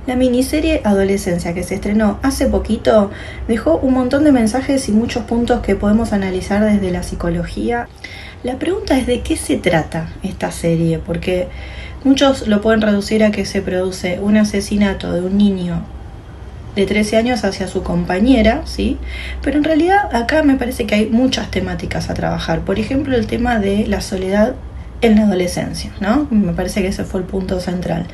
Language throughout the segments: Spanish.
La miniserie Adolescencia, que se estrenó hace poquito, dejó un montón de mensajes y muchos puntos que podemos analizar desde la psicología. La pregunta es de qué se trata esta serie, porque muchos lo pueden reducir a que se produce un asesinato de un niño de 13 años hacia su compañera, ¿sí? Pero en realidad acá me parece que hay muchas temáticas a trabajar. Por ejemplo, el tema de la soledad en la adolescencia, ¿no? Me parece que ese fue el punto central.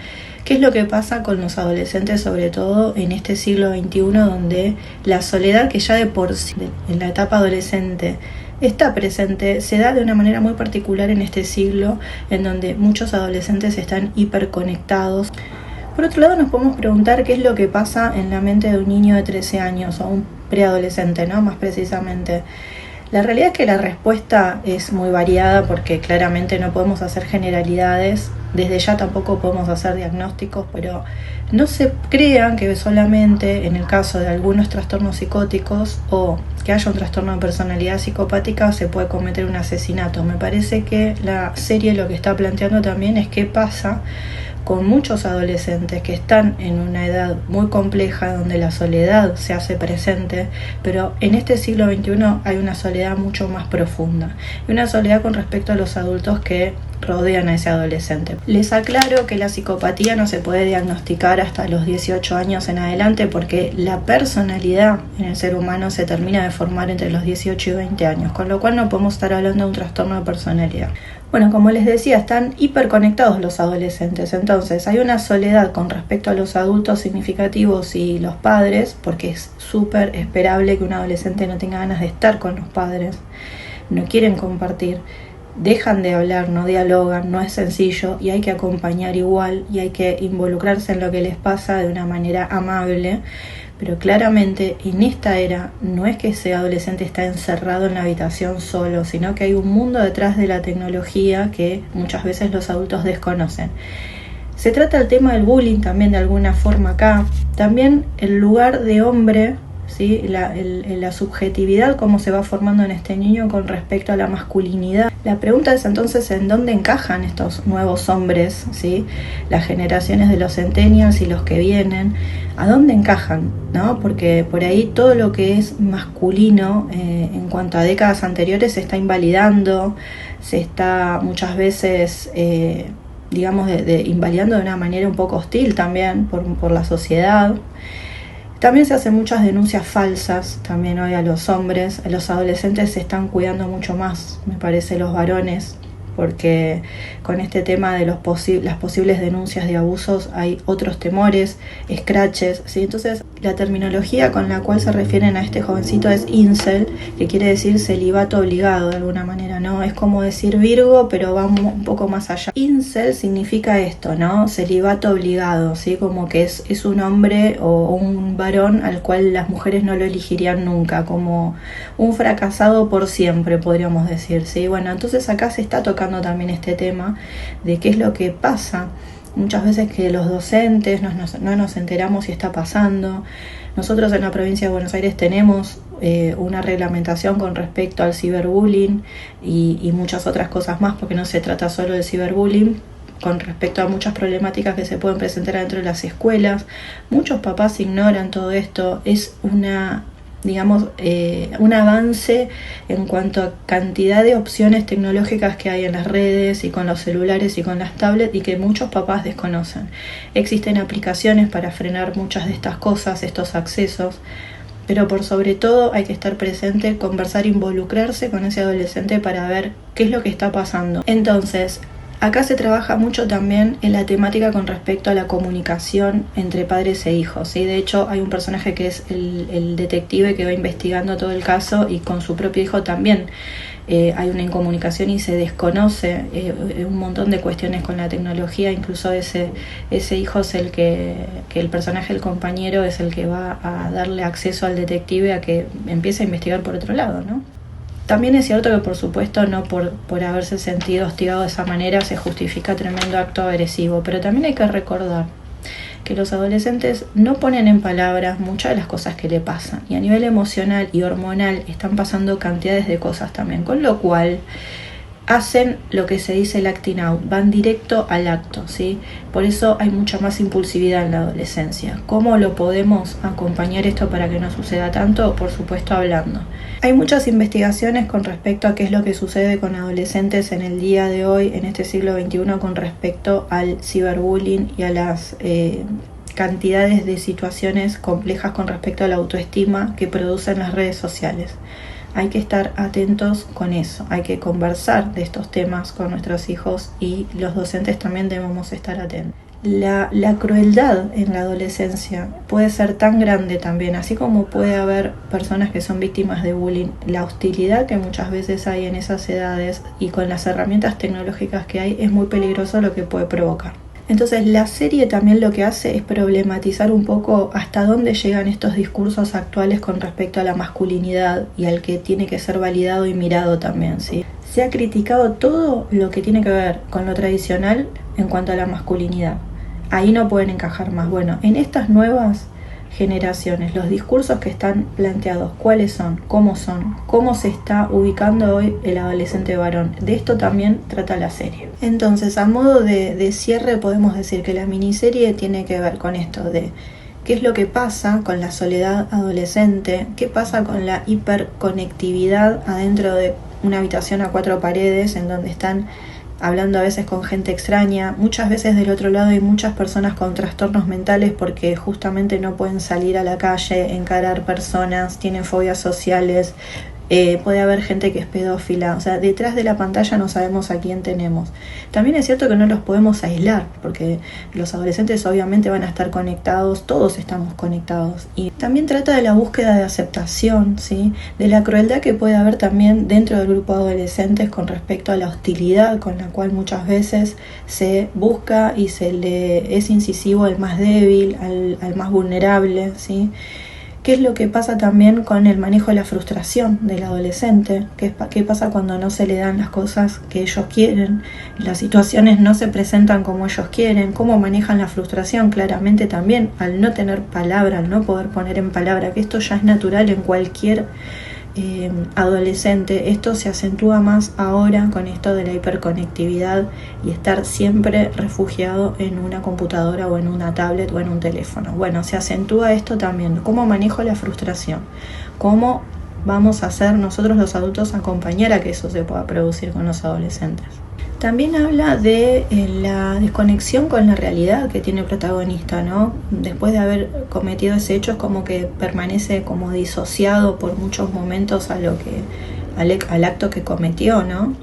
¿Qué es lo que pasa con los adolescentes, sobre todo en este siglo XXI, donde la soledad, que ya de por sí en la etapa adolescente está presente, se da de una manera muy particular en este siglo, en donde muchos adolescentes están hiperconectados? Por otro lado, nos podemos preguntar qué es lo que pasa en la mente de un niño de 13 años o un preadolescente, ¿no? Más precisamente. La realidad es que la respuesta es muy variada porque claramente no podemos hacer generalidades, desde ya tampoco podemos hacer diagnósticos, pero no se crean que solamente en el caso de algunos trastornos psicóticos o que haya un trastorno de personalidad psicopática se puede cometer un asesinato. Me parece que la serie lo que está planteando también es qué pasa con muchos adolescentes que están en una edad muy compleja donde la soledad se hace presente, pero en este siglo XXI hay una soledad mucho más profunda y una soledad con respecto a los adultos que rodean a ese adolescente. Les aclaro que la psicopatía no se puede diagnosticar hasta los 18 años en adelante porque la personalidad en el ser humano se termina de formar entre los 18 y 20 años, con lo cual no podemos estar hablando de un trastorno de personalidad. Bueno, como les decía, están hiperconectados los adolescentes, entonces hay una soledad con respecto a los adultos significativos y los padres, porque es súper esperable que un adolescente no tenga ganas de estar con los padres, no quieren compartir, dejan de hablar, no dialogan, no es sencillo y hay que acompañar igual y hay que involucrarse en lo que les pasa de una manera amable. Pero claramente en esta era no es que ese adolescente está encerrado en la habitación solo, sino que hay un mundo detrás de la tecnología que muchas veces los adultos desconocen. Se trata el tema del bullying también de alguna forma acá, también el lugar de hombre, ¿sí? La subjetividad, cómo se va formando en este niño con respecto a la masculinidad. La pregunta es entonces en dónde encajan estos nuevos hombres, ¿sí? Las generaciones de los centennials y los que vienen, ¿a dónde encajan? ¿No? Porque por ahí todo lo que es masculino en cuanto a décadas anteriores se está invalidando, se está muchas veces invalidando de una manera un poco hostil también por la sociedad. También se hacen muchas denuncias falsas también hoy a los hombres. Los adolescentes se están cuidando mucho más, me parece, los varones, porque con este tema de las posibles denuncias de abusos hay otros temores, scratches, ¿sí? Entonces la terminología con la cual se refieren a este jovencito es incel, que quiere decir celibato obligado de alguna manera, ¿no? Es como decir Virgo, pero va un poco más allá. Incel significa esto, ¿no? Celibato obligado, ¿sí? Como que es un hombre o un varón al cual las mujeres no lo elegirían nunca, como un fracasado por siempre, podríamos decir, ¿sí? Bueno, entonces acá se está tocando también este tema de qué es lo que pasa muchas veces que los docentes no nos enteramos si está pasando. Nosotros en la provincia de Buenos Aires tenemos una reglamentación con respecto al ciberbullying y muchas otras cosas más, porque no se trata solo del ciberbullying, con respecto a muchas problemáticas que se pueden presentar dentro de las escuelas. Muchos papás ignoran todo esto, es un avance en cuanto a cantidad de opciones tecnológicas que hay en las redes y con los celulares y con las tablets y que muchos papás desconocen. Existen aplicaciones para frenar muchas de estas cosas, estos accesos, pero por sobre todo hay que estar presente, conversar, involucrarse con ese adolescente para ver qué es lo que está pasando. Entonces, acá se trabaja mucho también en la temática con respecto a la comunicación entre padres e hijos, ¿sí? De hecho, hay un personaje que es el detective que va investigando todo el caso y con su propio hijo también hay una incomunicación y se desconoce un montón de cuestiones con la tecnología. Incluso ese hijo es el que el personaje, el compañero, es el que va a darle acceso al detective a que empiece a investigar por otro lado, ¿no? También es cierto que, por supuesto, no por haberse sentido hostigado de esa manera se justifica tremendo acto agresivo, pero también hay que recordar que los adolescentes no ponen en palabras muchas de las cosas que le pasan, y a nivel emocional y hormonal están pasando cantidades de cosas también, con lo cual hacen lo que se dice el acting out, van directo al acto, ¿sí? Por eso hay mucha más impulsividad en la adolescencia. ¿Cómo lo podemos acompañar esto para que no suceda tanto? Por supuesto, hablando. Hay muchas investigaciones con respecto a qué es lo que sucede con adolescentes en el día de hoy, en este siglo XXI, con respecto al ciberbullying y a las cantidades de situaciones complejas con respecto a la autoestima que producen las redes sociales. Hay que estar atentos con eso, hay que conversar de estos temas con nuestros hijos y los docentes también debemos estar atentos. La crueldad en la adolescencia puede ser tan grande también, así como puede haber personas que son víctimas de bullying, la hostilidad que muchas veces hay en esas edades y con las herramientas tecnológicas que hay es muy peligroso lo que puede provocar. Entonces la serie también lo que hace es problematizar un poco hasta dónde llegan estos discursos actuales con respecto a la masculinidad y al que tiene que ser validado y mirado también, ¿sí? Se ha criticado todo lo que tiene que ver con lo tradicional en cuanto a la masculinidad. Ahí no pueden encajar más. Bueno, en estas nuevas generaciones, los discursos que están planteados, cuáles son, cómo se está ubicando hoy el adolescente varón. De esto también trata la serie. Entonces, a modo de cierre, podemos decir que la miniserie tiene que ver con esto de qué es lo que pasa con la soledad adolescente, qué pasa con la hiperconectividad adentro de una habitación a 4 paredes en donde están hablando a veces con gente extraña. Muchas veces del otro lado hay muchas personas con trastornos mentales porque justamente no pueden salir a la calle, encarar personas, tienen fobias sociales, puede haber gente que es pedófila. O sea, detrás de la pantalla no sabemos a quién tenemos. También es cierto que no los podemos aislar porque los adolescentes obviamente van a estar conectados, todos estamos conectados. Y también trata de la búsqueda de aceptación, ¿sí? De la crueldad que puede haber también dentro del grupo de adolescentes con respecto a la hostilidad con la cual muchas veces se busca y se le es incisivo al más débil, al más vulnerable, ¿sí? ¿Qué es lo que pasa también con el manejo de la frustración del adolescente? ¿Qué pasa cuando no se le dan las cosas que ellos quieren? Las situaciones no se presentan como ellos quieren. ¿Cómo manejan la frustración? Claramente también al no tener palabra, al no poder poner en palabra, que esto ya es natural en cualquier adolescente. Esto se acentúa más ahora con esto de la hiperconectividad y estar siempre refugiado en una computadora o en una tablet o en un teléfono. Bueno, se acentúa esto también. ¿Cómo manejo la frustración? ¿Cómo vamos a hacer nosotros los adultos acompañar a que eso se pueda producir con los adolescentes? También habla de la desconexión con la realidad que tiene el protagonista, ¿no? Después de haber cometido ese hecho es como que permanece como disociado por muchos momentos al acto que cometió, ¿no?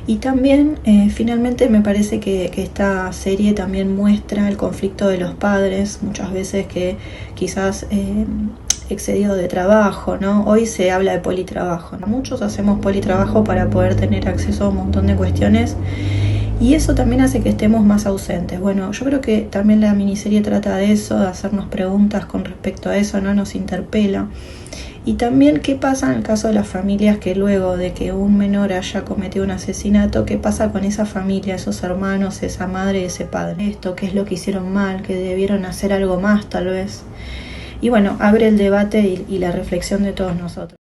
Y también finalmente me parece que esta serie también muestra el conflicto de los padres, muchas veces que quizás excedido de trabajo, ¿no? Hoy se habla de politrabajo, ¿no? Muchos hacemos politrabajo para poder tener acceso a un montón de cuestiones y eso también hace que estemos más ausentes. Bueno, yo creo que también la miniserie trata de eso, de hacernos preguntas con respecto a eso, ¿no? Nos interpela. Y también qué pasa en el caso de las familias que luego de que un menor haya cometido un asesinato, qué pasa con esa familia, esos hermanos, esa madre y ese padre. Esto, qué es lo que hicieron mal, que debieron hacer algo más tal vez. Y bueno, abre el debate y la reflexión de todos nosotros.